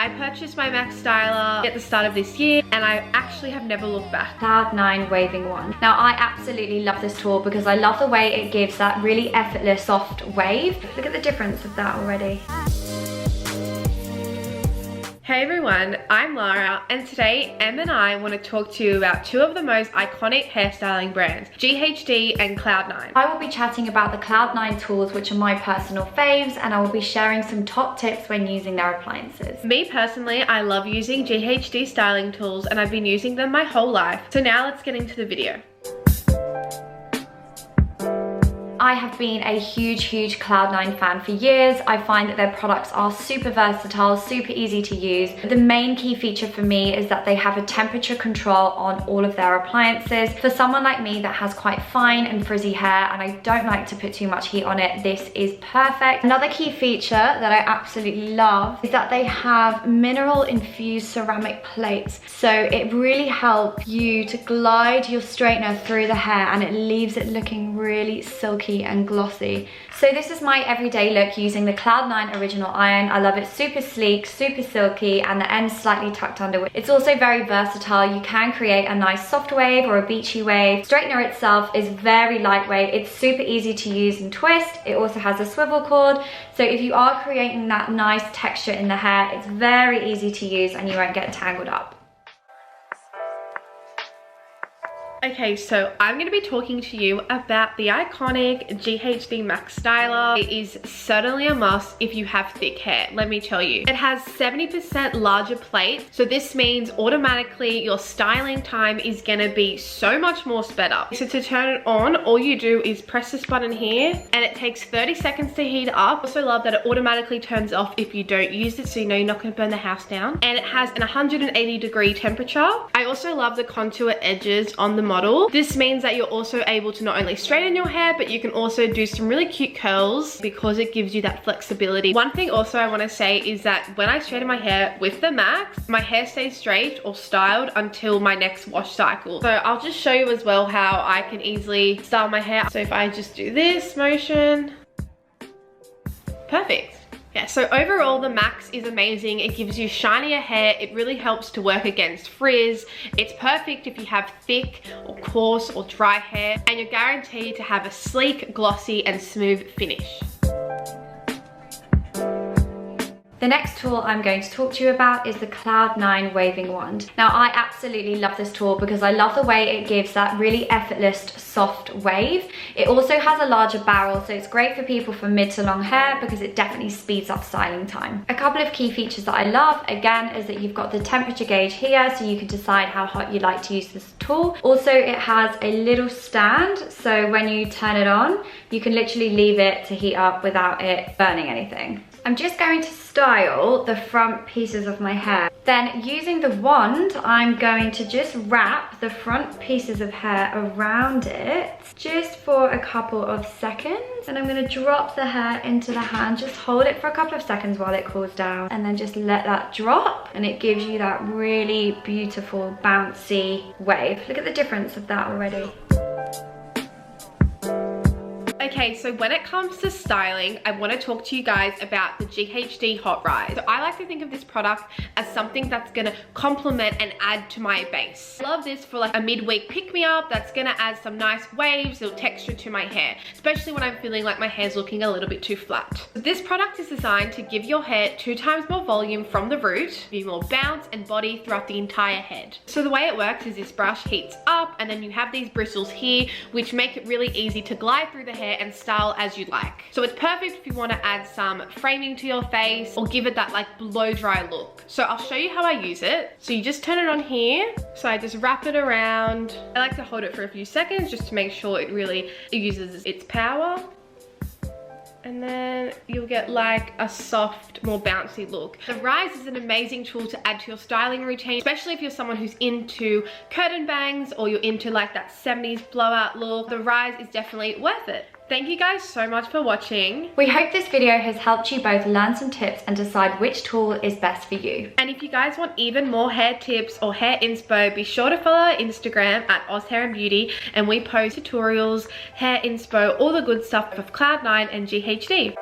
I purchased my Max styler at the start of this year and I actually have never looked back. Cloud 9 waving wand. Now I absolutely love this tool because I love the way it gives that really effortless soft wave. Look at the difference of that already. Hey everyone, I'm Lara and today Em and I want to talk to you about two of the most iconic hairstyling brands, GHD and Cloud 9. I will be chatting about the Cloud 9 tools, which are my personal faves, and I will be sharing some top tips when using their appliances. Me personally, I love using GHD styling tools and I've been using them my whole life. So now let's get into the video. I have been a huge Cloud 9 fan for years. I find that their products are super versatile, super easy to use. The main key feature for me is that they have a temperature control on all of their appliances. For someone like me that has quite fine and frizzy hair and I don't like to put too much heat on it, this is perfect. Another key feature that I absolutely love is that they have mineral infused ceramic plates. So it really helps you to glide your straightener through the hair and it leaves it looking really silky and glossy. So this is my everyday look using the Cloud 9 original iron. I love it super sleek, super silky, and the ends slightly tucked under. It's also very versatile. You can create a nice soft wave or a beachy wave. Straightener itself is very lightweight. It's super easy to use and twist. It also has a swivel cord. So if you are creating that nice texture in the hair, it's very easy to use and you won't get tangled up. Okay, so I'm going to be talking to you about the iconic GHD Max styler. It is certainly a must if you have thick hair, let me tell you. It has 70% larger plate, so this means automatically your styling time is going to be so much more sped up. So to turn it on, all you do is press this button here and it takes 30 seconds to heat up. I also love that it automatically turns off if you don't use it, so you know you're not going to burn the house down. And it has an 180-degree temperature. I also love the contour edges on the model. This means that you're also able to not only straighten your hair, but you can also do some really cute curls because it gives you that flexibility. One thing also I want to say is that when I straighten my hair with the Max, my hair stays straight or styled until my next wash cycle. So I'll just show you as well how I can easily style my hair. So if I just do this motion, perfect. Yeah, so overall the Max is amazing. It gives you shinier hair. It really helps to work against frizz. It's perfect if you have thick or coarse or dry hair, and you're guaranteed to have a sleek, glossy and smooth finish. The next tool I'm going to talk to you about is the Cloud 9 waving wand. Now I absolutely love this tool because I love the way it gives that really effortless soft wave. It also has a larger barrel, so it's great for people for mid to long hair because it definitely speeds up styling time. A couple of key features that I love, again, is that you've got the temperature gauge here so you can decide how hot you like to use this tool. Also, it has a little stand, so when you turn it on, you can literally leave it to heat up without it burning anything. I'm just going to style the front pieces of my hair. Then using the wand, I'm going to just wrap the front pieces of hair around it just for a couple of seconds. And I'm going to drop the hair into the hand, just hold it for a couple of seconds while it cools down and then just let that drop. And it gives you that really beautiful bouncy wave. Look at the difference of that already. Okay, so when it comes to styling, I want to talk to you guys about the GHD Hot Rise. So I like to think of this product as something that's going to complement and add to my base. I love this for like a midweek pick-me-up that's going to add some nice waves or texture to my hair, especially when I'm feeling like my hair's looking a little bit too flat. This product is designed to give your hair 2 times more volume from the root, give you more bounce and body throughout the entire head. So the way it works is this brush heats up and then you have these bristles here which make it really easy to glide through the hair and style as you like. So it's perfect if you want to add some framing to your face or give it that like blow dry look. So I'll show you how I use it. So you just turn it on here. So I just wrap it around. I like to hold it for a few seconds just to make sure it uses its power. And then you'll get like a soft, more bouncy look. The Rise is an amazing tool to add to your styling routine, especially if you're someone who's into curtain bangs or you're into like that 70s blowout look. The Rise is definitely worth it. Thank you guys so much for watching. We hope this video has helped you both learn some tips and decide which tool is best for you. And if you guys want even more hair tips or hair inspo, be sure to follow our Instagram at @OzHairandBeauty, and we post tutorials, hair inspo, all the good stuff of Cloud 9 and GHD.